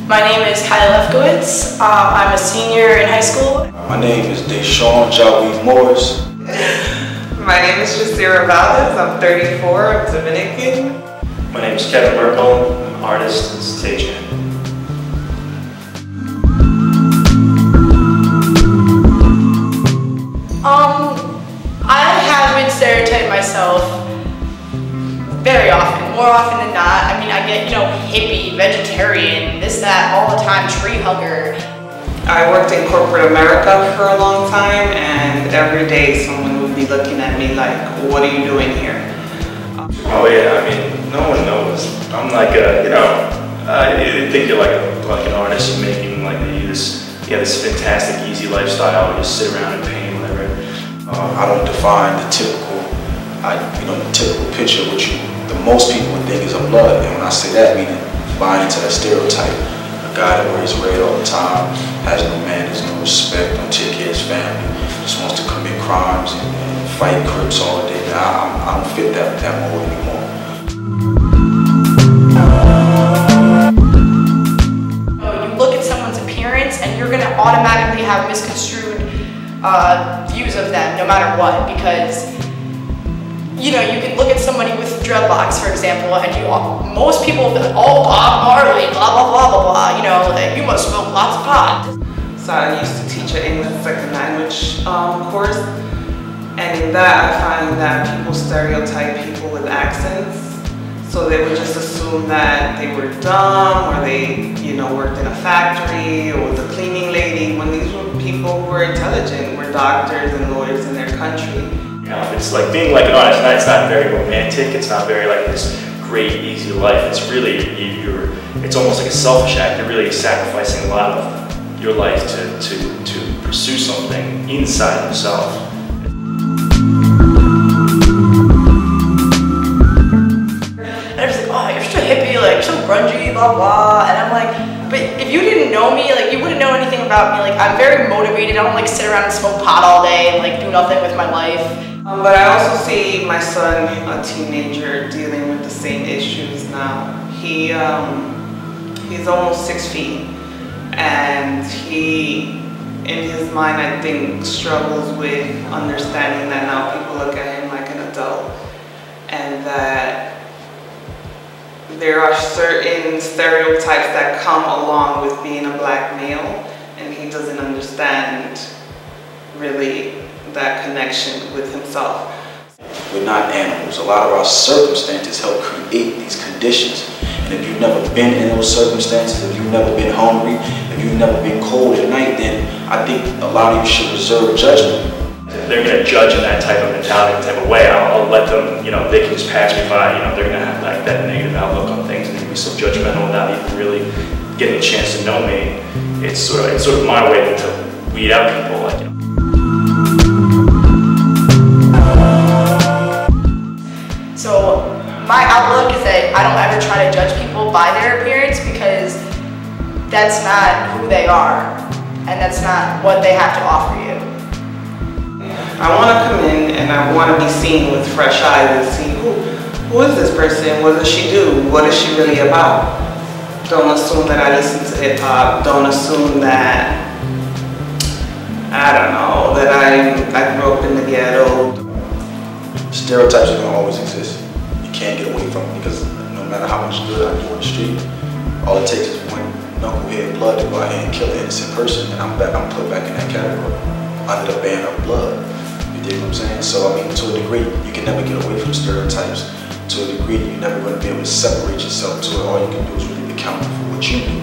My name is Kylie Lefkowitz. I'm a senior in high school. My name is Deshaun Jaweed Morris. My name is Ndada Vaz. I'm 34. I'm Dominican. My name is Kevin Merkel. I'm an artist and stagehand. I have been stereotyped myself very often, more often than not. I mean, I get, hippie, vegetarian, this, that, all the time, tree hugger. I worked in corporate America for a long time, and every day someone would be looking at me like, what are you doing here? Oh yeah, I mean, no one knows. I'm like you think you're like an artist, you're making like this fantastic, easy lifestyle, you just sit around and paint, whatever. I don't define the typical, picture which the most people would think is a blood. And when I say that, meaning buying into that stereotype, a guy that wears red all the time, has no manners, no respect, don't take care of his family, just wants to commit crimes and fight Crips all day. I don't fit that mold anymore. You look at someone's appearance and you're gonna automatically have misconstrued views of them no matter what, because you can look at somebody with dreadlocks, for example, and most people will be like, oh, Bob Marley, blah, blah, blah, blah, blah, like, you must smoke lots of pot. So I used to teach an English second language course, and in that I find that people stereotype people with accents. So they would just assume that they were dumb, or they, worked in a factory, or was a cleaning lady, when these were people who were intelligent, were doctors and lawyers in their country. It's like being like an artist. It's not very romantic. It's not very like this great, easy life. It's really it's almost like a selfish act. You're really sacrificing a lot of your life to pursue something inside yourself. And I was like, oh, you're so hippie, like, you're so grungy, blah, blah. And I'm like, but if you didn't know me, like, you wouldn't know anything about me. Like, I'm very motivated. I don't, like, sit around and smoke pot all day and, like, do nothing with my life. But I also see my son, a teenager, dealing with the same issues now. He's almost 6 feet, and he, in his mind, I think, struggles with understanding that now people look at him like an adult, and that there are certain stereotypes that come along with being a black male, and he doesn't understand really that connection with himself. We're not animals. A lot of our circumstances help create these conditions. And if you've never been in those circumstances, if you've never been hungry, if you've never been cold at night, then I think a lot of you should reserve judgment. They're going to judge in that type of mentality, type of way. I'll let them, they can just pass me by. They're going to have like that negative outlook on things and be so judgmental without even really getting a chance to know me. It's sort of my way to weed out people, So my outlook is that I don't ever try to judge people by their appearance, because that's not who they are, and that's not what they have to offer you. I want to come in and I want to be seen with fresh eyes and see who is this person, what does she do, what is she really about. Don't assume that I listen to hip hop, don't assume that, I don't know, that I grew up in the ghetto. Stereotypes are going to always exist. You can't get away from it, because no matter how much good I do on the street, all it takes is one knucklehead blood to go out here and kill an innocent person, and I'm put back in that category, under the ban of blood. You dig what I'm saying? So I mean, to a degree, you can never get away from stereotypes. To a degree, you're never going to be able to separate yourself to it. All you can do is really be accountable for what you do.